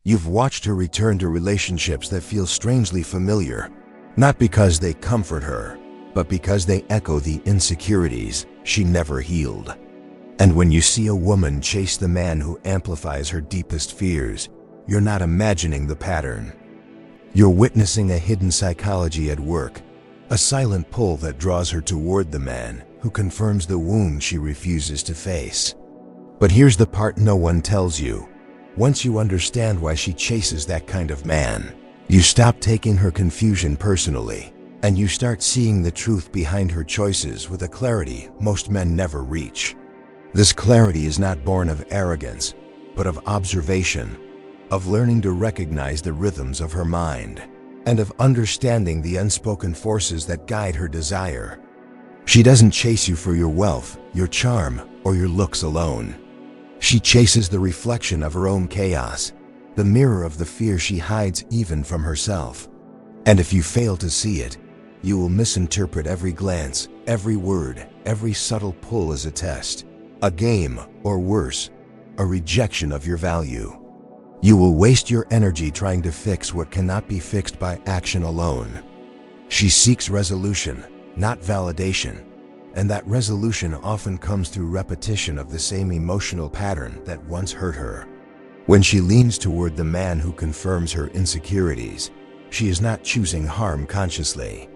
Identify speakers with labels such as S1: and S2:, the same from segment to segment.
S1: You've watched her return to relationships that feel strangely familiar, not because they comfort her, but because they echo the insecurities she never healed. And when you see a woman chase the man who amplifies her deepest fears, you're not imagining the pattern. You're witnessing a hidden psychology at work, a silent pull that draws her toward the man who confirms the wound she refuses to face. But here's the part no one tells you. Once you understand why she chases that kind of man, you stop taking her confusion personally, and you start seeing the truth behind her choices with a clarity most men never reach. This clarity is not born of arrogance, but of observation, of learning to recognize the rhythms of her mind, and of understanding the unspoken forces that guide her desire. She doesn't chase you for your wealth, your charm, or your looks alone. She chases the reflection of her own chaos, the mirror of the fear she hides even from herself. And if you fail to see it, you will misinterpret every glance, every word, every subtle pull as a test, a game, or worse, a rejection of your value. You will waste your energy trying to fix what cannot be fixed by action alone. She seeks resolution, not validation, and that resolution often comes through repetition of the same emotional pattern that once hurt her. When she leans toward the man who confirms her insecurities, she is not choosing harm consciously.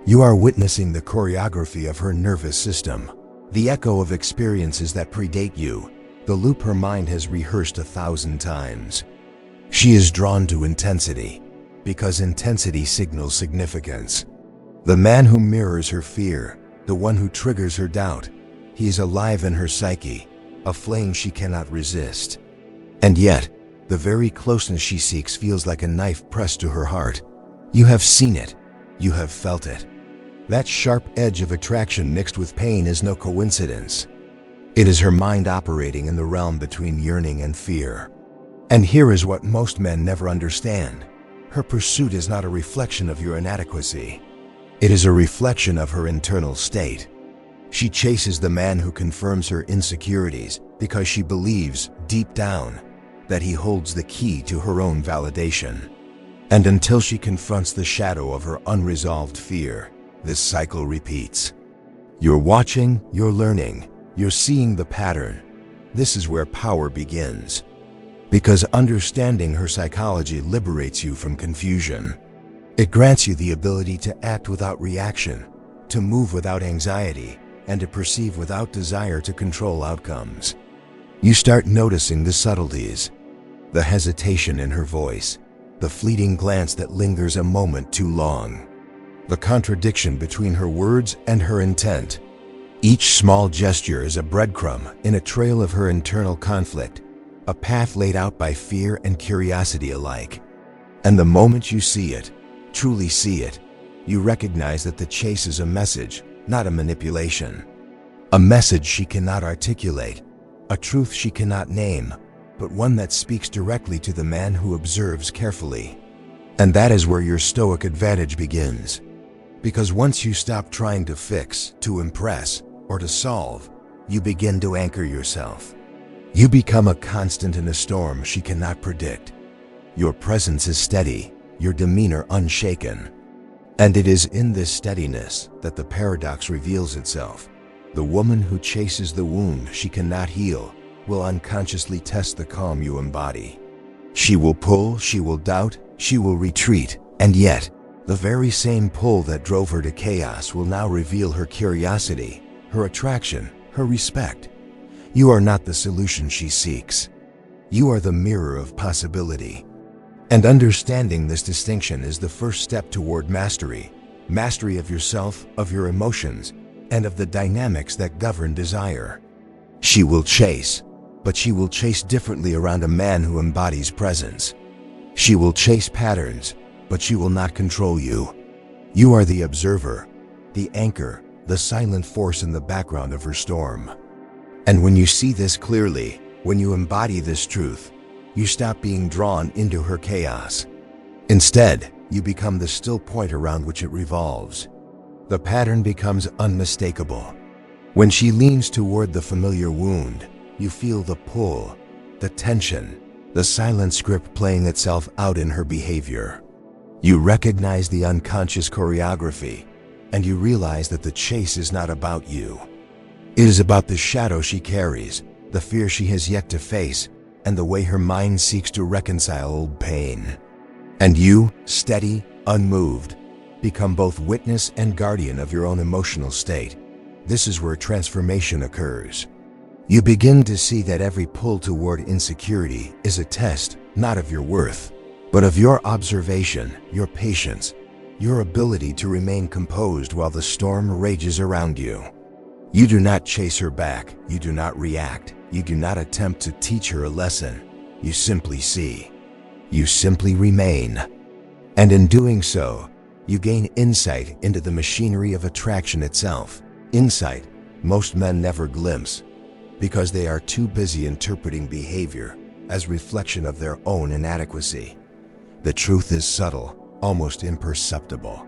S1: You are witnessing the choreography of her nervous system, the echo of experiences that predate you, the loop her mind has rehearsed 1,000 times. She is drawn to intensity, because intensity signals significance. The man who mirrors her fear, the one who triggers her doubt, he is alive in her psyche, a flame she cannot resist. And yet, the very closeness she seeks feels like a knife pressed to her heart. You have seen it. You have felt it. That sharp edge of attraction mixed with pain is no coincidence. It is her mind operating in the realm between yearning and fear. And here is what most men never understand. Her pursuit is not a reflection of your inadequacy. It is a reflection of her internal state. She chases the man who confirms her insecurities because she believes, deep down, that he holds the key to her own validation. And until she confronts the shadow of her unresolved fear, this cycle repeats. You're watching, you're learning, you're seeing the pattern. This is where power begins. Because understanding her psychology liberates you from confusion. It grants you the ability to act without reaction, to move without anxiety, and to perceive without desire to control outcomes. You start noticing the subtleties, the hesitation in her voice, the fleeting glance that lingers a moment too long, the contradiction between her words and her intent. Each small gesture is a breadcrumb in a trail of her internal conflict, a path laid out by fear and curiosity alike. And the moment you see it, truly see it, you recognize that the chase is a message, not a manipulation. A message she cannot articulate, a truth she cannot name, but one that speaks directly to the man who observes carefully. And that is where your stoic advantage begins. Because once you stop trying to fix, to impress, or to solve, you begin to anchor yourself. You become a constant in a storm she cannot predict. Your presence is steady, your demeanor unshaken. And it is in this steadiness that the paradox reveals itself. The woman who chases the wound she cannot heal will unconsciously test the calm you embody. She will pull, she will doubt, she will retreat, and yet, the very same pull that drove her to chaos will now reveal her curiosity, her attraction, her respect. You are not the solution she seeks. You are the mirror of possibility. And understanding this distinction is the first step toward mastery. Mastery of yourself, of your emotions, and of the dynamics that govern desire. She will chase, but she will chase differently around a man who embodies presence. She will chase patterns, but she will not control you. You are the observer, the anchor, the silent force in the background of her storm. And when you see this clearly, when you embody this truth, you stop being drawn into her chaos. Instead, you become the still point around which it revolves. The pattern becomes unmistakable. When she leans toward the familiar wound, you feel the pull, the tension, the silent script playing itself out in her behavior. You recognize the unconscious choreography, and you realize that the chase is not about you. It is about the shadow she carries, the fear she has yet to face, and the way her mind seeks to reconcile old pain. And you, steady, unmoved, become both witness and guardian of your own emotional state. This is where transformation occurs. You begin to see that every pull toward insecurity is a test, not of your worth, but of your observation, your patience, your ability to remain composed while the storm rages around you. You do not chase her back, you do not react, you do not attempt to teach her a lesson. You simply see. You simply remain. And in doing so, you gain insight into the machinery of attraction itself. Insight most men never glimpse, because they are too busy interpreting behavior as reflection of their own inadequacy. The truth is subtle, almost imperceptible,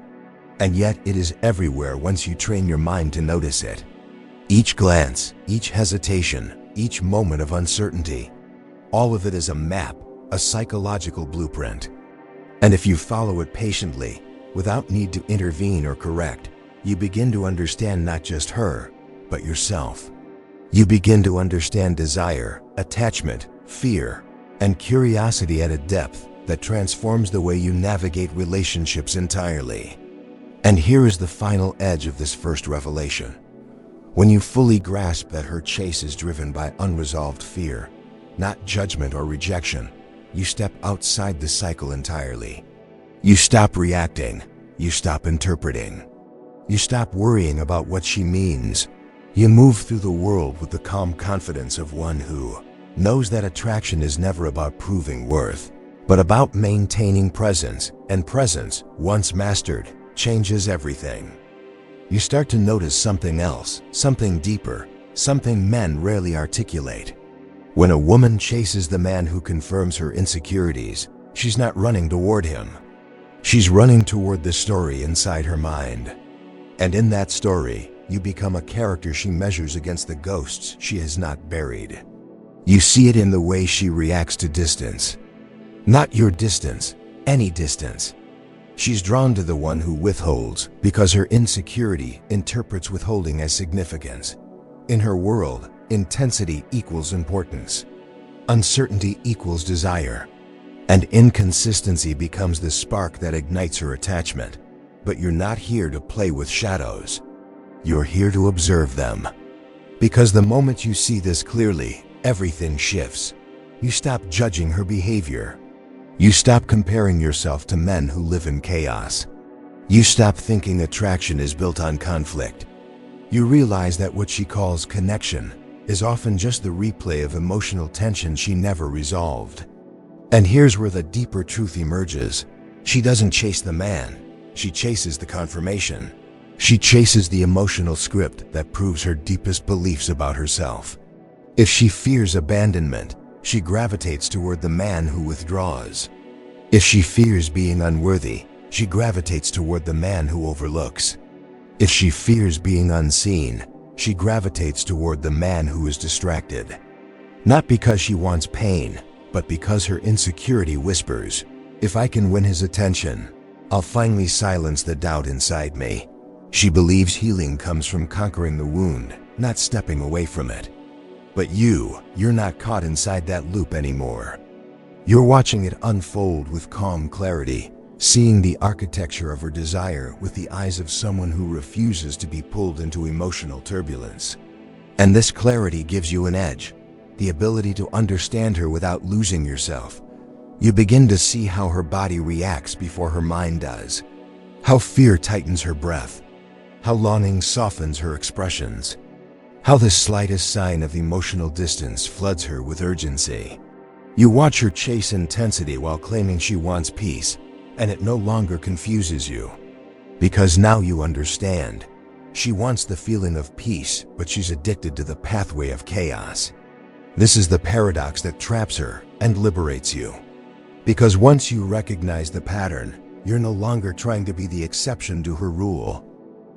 S1: and yet it is everywhere once you train your mind to notice it. Each glance, each hesitation, each moment of uncertainty, all of it is a map, a psychological blueprint. And if you follow it patiently, without need to intervene or correct, you begin to understand not just her, but yourself. You begin to understand desire, attachment, fear, and curiosity at a depth that transforms the way you navigate relationships entirely. And here is the final edge of this first revelation. When you fully grasp that her chase is driven by unresolved fear, not judgment or rejection, you step outside the cycle entirely. You stop reacting. You stop interpreting. You stop worrying about what she means. You move through the world with the calm confidence of one who knows that attraction is never about proving worth, but about maintaining presence, and presence, once mastered, changes everything. You start to notice something else, something deeper, something men rarely articulate. When a woman chases the man who confirms her insecurities, she's not running toward him. She's running toward the story inside her mind. And in that story, you become a character she measures against the ghosts she has not buried. You see it in the way she reacts to distance. Not your distance, any distance. She's drawn to the one who withholds because her insecurity interprets withholding as significance. In her world, intensity equals importance. Uncertainty equals desire. And inconsistency becomes the spark that ignites her attachment. But you're not here to play with shadows. You're here to observe them. Because the moment you see this clearly, everything shifts. You stop judging her behavior. You stop comparing yourself to men who live in chaos. You stop thinking attraction is built on conflict. You realize that what she calls connection is often just the replay of emotional tension she never resolved. And here's where the deeper truth emerges. She doesn't chase the man. She chases the confirmation. She chases the emotional script that proves her deepest beliefs about herself. If she fears abandonment, she gravitates toward the man who withdraws. If she fears being unworthy, she gravitates toward the man who overlooks. If she fears being unseen, she gravitates toward the man who is distracted. Not because she wants pain, but because her insecurity whispers, "If I can win his attention, I'll finally silence the doubt inside me." She believes healing comes from conquering the wound, not stepping away from it. But you're not caught inside that loop anymore. You're watching it unfold with calm clarity, seeing the architecture of her desire with the eyes of someone who refuses to be pulled into emotional turbulence. And this clarity gives you an edge, the ability to understand her without losing yourself. You begin to see how her body reacts before her mind does, how fear tightens her breath, how longing softens her expressions, how the slightest sign of emotional distance floods her with urgency. You watch her chase intensity while claiming she wants peace, and it no longer confuses you. Because now you understand. She wants the feeling of peace, but she's addicted to the pathway of chaos. This is the paradox that traps her and liberates you. Because once you recognize the pattern, you're no longer trying to be the exception to her rule.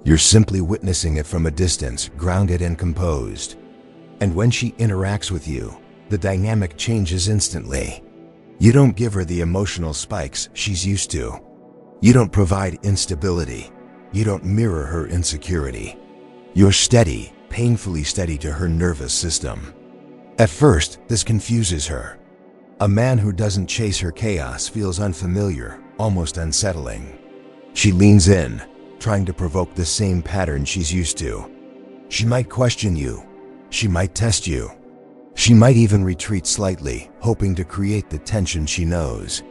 S1: You're simply witnessing it from a distance, grounded and composed. And when she interacts with you, the dynamic changes instantly. You don't give her the emotional spikes she's used to. You don't provide instability. You don't mirror her insecurity. You're steady, painfully steady to her nervous system. At first, this confuses her. A man who doesn't chase her chaos feels unfamiliar, almost unsettling. She leans in, trying to provoke the same pattern she's used to. She might question you. She might test you. She might even retreat slightly, hoping to create the tension she knows.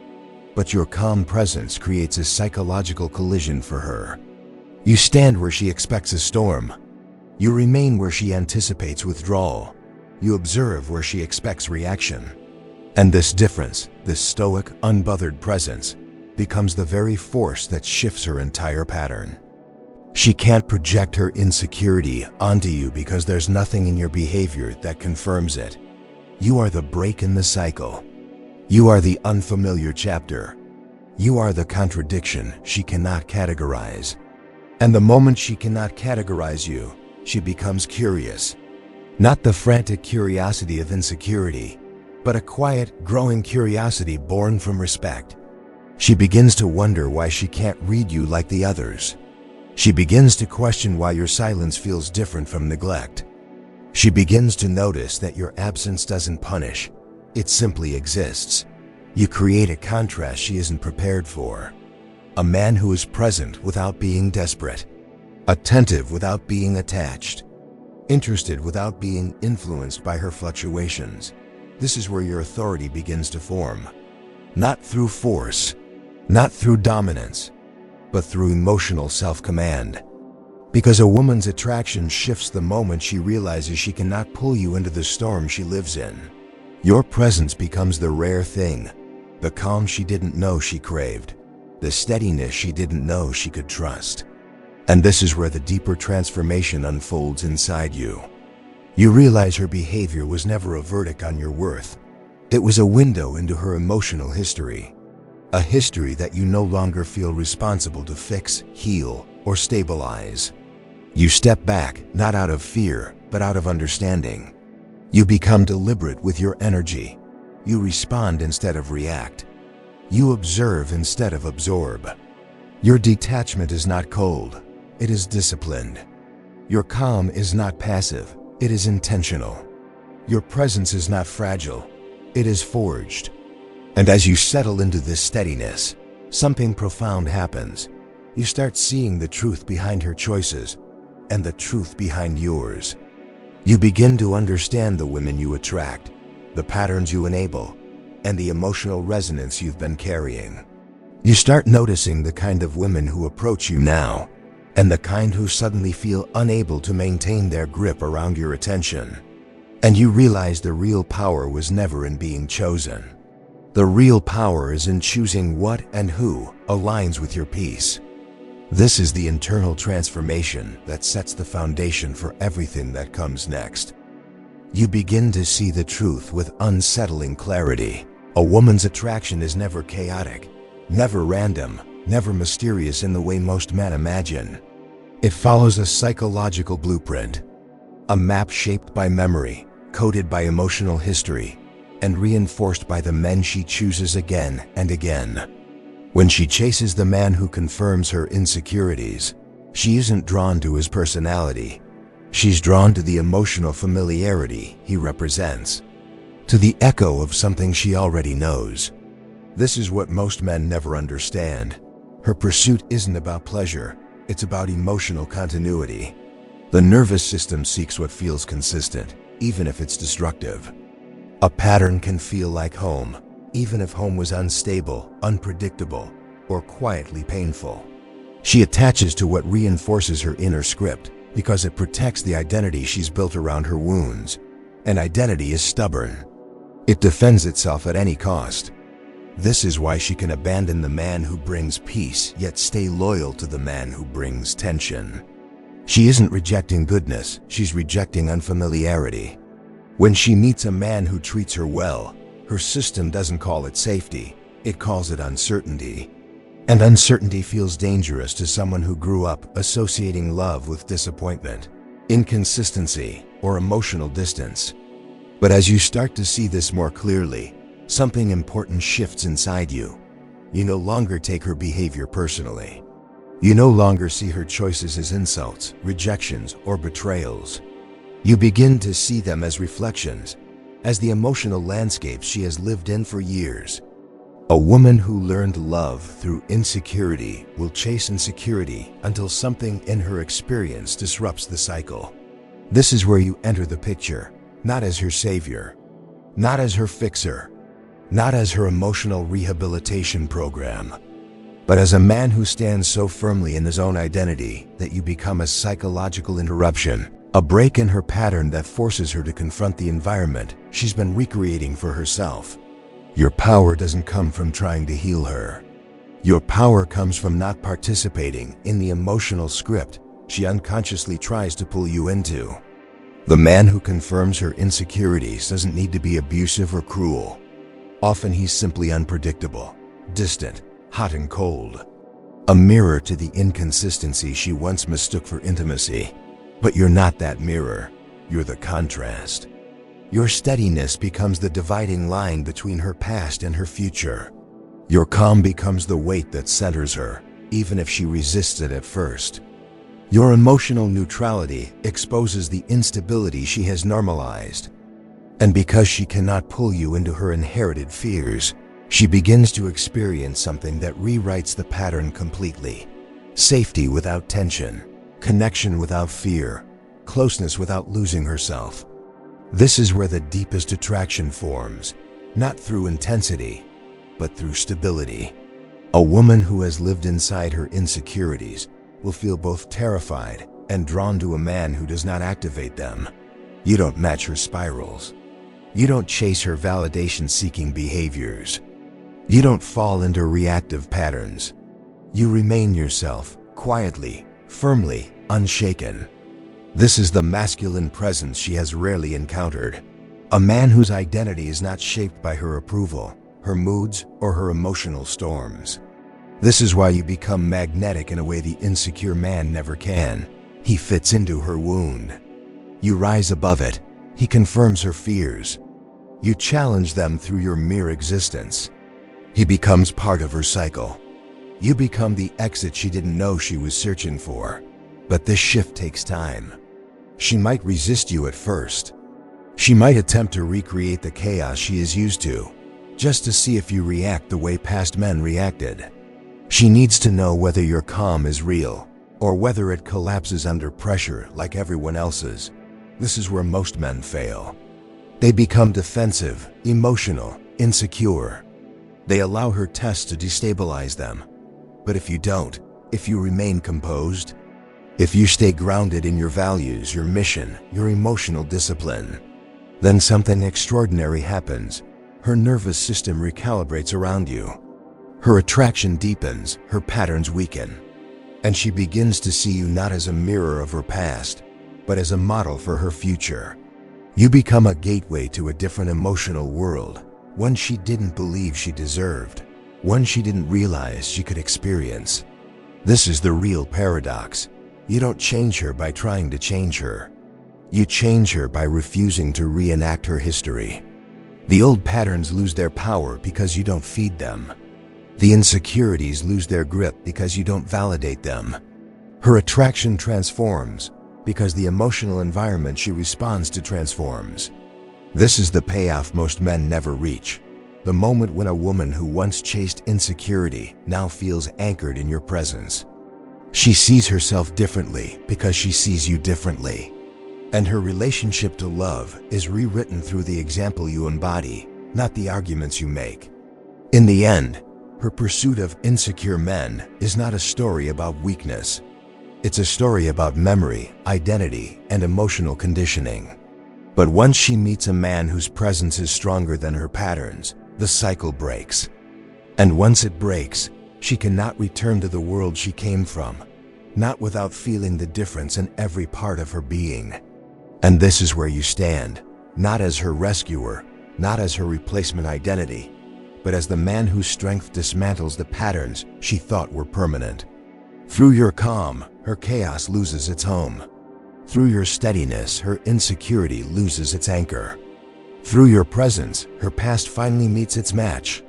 S1: But your calm presence creates a psychological collision for her. You stand where she expects a storm. You remain where she anticipates withdrawal. You observe where she expects reaction. And this difference, this stoic, unbothered presence, becomes the very force that shifts her entire pattern. She can't project her insecurity onto you because there's nothing in your behavior that confirms it. You are the break in the cycle. You are the unfamiliar chapter. You are the contradiction she cannot categorize. And the moment she cannot categorize you, she becomes curious. Not the frantic curiosity of insecurity, but a quiet, growing curiosity born from respect. She begins to wonder why she can't read you like the others. She begins to question why your silence feels different from neglect. She begins to notice that your absence doesn't punish, it simply exists. You create a contrast she isn't prepared for. A man who is present without being desperate, attentive without being attached, interested without being influenced by her fluctuations. This is where your authority begins to form. Not through force, not through dominance, but through emotional self-command. Because a woman's attraction shifts the moment she realizes she cannot pull you into the storm she lives in. Your presence becomes the rare thing, the calm she didn't know she craved, the steadiness she didn't know she could trust. And this is where the deeper transformation unfolds inside you. You realize her behavior was never a verdict on your worth. It was a window into her emotional history. A history that you no longer feel responsible to fix, heal, or stabilize. You step back, not out of fear, but out of understanding. You become deliberate with your energy. You respond instead of react. You observe instead of absorb. Your detachment is not cold, it is disciplined. Your calm is not passive, it is intentional. Your presence is not fragile, it is forged. And as you settle into this steadiness, something profound happens. You start seeing the truth behind her choices and the truth behind yours. You begin to understand the women you attract, the patterns you enable, and the emotional resonance you've been carrying. You start noticing the kind of women who approach you now, and the kind who suddenly feel unable to maintain their grip around your attention. And you realize the real power was never in being chosen. The real power is in choosing what and who aligns with your peace. This is the internal transformation that sets the foundation for everything that comes next. You begin to see the truth with unsettling clarity. A woman's attraction is never chaotic, never random, never mysterious in the way most men imagine. It follows a psychological blueprint, a map shaped by memory, coded by emotional history, and reinforced by the men she chooses again and again. When she chases the man who confirms her insecurities, she isn't drawn to his personality. She's drawn to the emotional familiarity he represents, to the echo of something she already knows. This is what most men never understand. Her pursuit isn't about pleasure, it's about emotional continuity. The nervous system seeks what feels consistent, even if it's destructive. A pattern can feel like home, even if home was unstable, unpredictable, or quietly painful. She attaches to what reinforces her inner script because it protects the identity she's built around her wounds. An identity is stubborn. It defends itself at any cost. This is why she can abandon the man who brings peace, yet stay loyal to the man who brings tension. She isn't rejecting goodness, she's rejecting unfamiliarity. When she meets a man who treats her well, her system doesn't call it safety, it calls it uncertainty. And uncertainty feels dangerous to someone who grew up associating love with disappointment, inconsistency, or emotional distance. But as you start to see this more clearly, something important shifts inside you. You no longer take her behavior personally. You no longer see her choices as insults, rejections, or betrayals. You begin to see them as reflections, as the emotional landscapes she has lived in for years. A woman who learned love through insecurity will chase insecurity until something in her experience disrupts the cycle. This is where you enter the picture, not as her savior, not as her fixer, not as her emotional rehabilitation program, but as a man who stands so firmly in his own identity that you become a psychological interruption, a break in her pattern that forces her to confront the environment she's been recreating for herself. Your power doesn't come from trying to heal her. Your power comes from not participating in the emotional script she unconsciously tries to pull you into. The man who confirms her insecurities doesn't need to be abusive or cruel. Often he's simply unpredictable, distant, hot and cold. A mirror to the inconsistency she once mistook for intimacy. But you're not that mirror, you're the contrast. Your steadiness becomes the dividing line between her past and her future. Your calm becomes the weight that centers her, even if she resists it at first. Your emotional neutrality exposes the instability she has normalized. And because she cannot pull you into her inherited fears, she begins to experience something that rewrites the pattern completely. Safety without tension, connection without fear, closeness without losing herself. This is where the deepest attraction forms, not through intensity, but through stability. A woman who has lived inside her insecurities will feel both terrified and drawn to a man who does not activate them. You don't match her spirals. You don't chase her validation-seeking behaviors. You don't fall into reactive patterns. You remain yourself, quietly, firmly, unshaken. This is the masculine presence she has rarely encountered. A man whose identity is not shaped by her approval, her moods, or her emotional storms. This is why you become magnetic in a way the insecure man never can. He fits into her wound. You rise above it. He confirms her fears. You challenge them through your mere existence. He becomes part of her cycle. You become the exit she didn't know she was searching for. But this shift takes time. She might resist you at first. She might attempt to recreate the chaos she is used to, just to see if you react the way past men reacted. She needs to know whether your calm is real, or whether it collapses under pressure like everyone else's. This is where most men fail. They become defensive, emotional, insecure. They allow her tests to destabilize them. But if you don't, if you remain composed, if you stay grounded in your values, your mission, your emotional discipline, then something extraordinary happens. Her nervous system recalibrates around you. Her attraction deepens, her patterns weaken, and she begins to see you not as a mirror of her past, but as a model for her future. You become a gateway to a different emotional world, one she didn't believe she deserved, one she didn't realize she could experience. This is the real paradox. You don't change her by trying to change her. You change her by refusing to reenact her history. The old patterns lose their power because you don't feed them. The insecurities lose their grip because you don't validate them. Her attraction transforms because the emotional environment she responds to transforms. This is the payoff most men never reach. The moment when a woman who once chased insecurity now feels anchored in your presence. She sees herself differently because she sees you differently. And her relationship to love is rewritten through the example you embody, not the arguments you make. In the end, her pursuit of insecure men is not a story about weakness. It's a story about memory, identity, and emotional conditioning. But once she meets a man whose presence is stronger than her patterns, the cycle breaks. And once it breaks, she cannot return to the world she came from, not without feeling the difference in every part of her being. And this is where you stand, not as her rescuer, not as her replacement identity, but as the man whose strength dismantles the patterns she thought were permanent. Through your calm, her chaos loses its home. Through your steadiness, her insecurity loses its anchor. Through your presence, her past finally meets its match.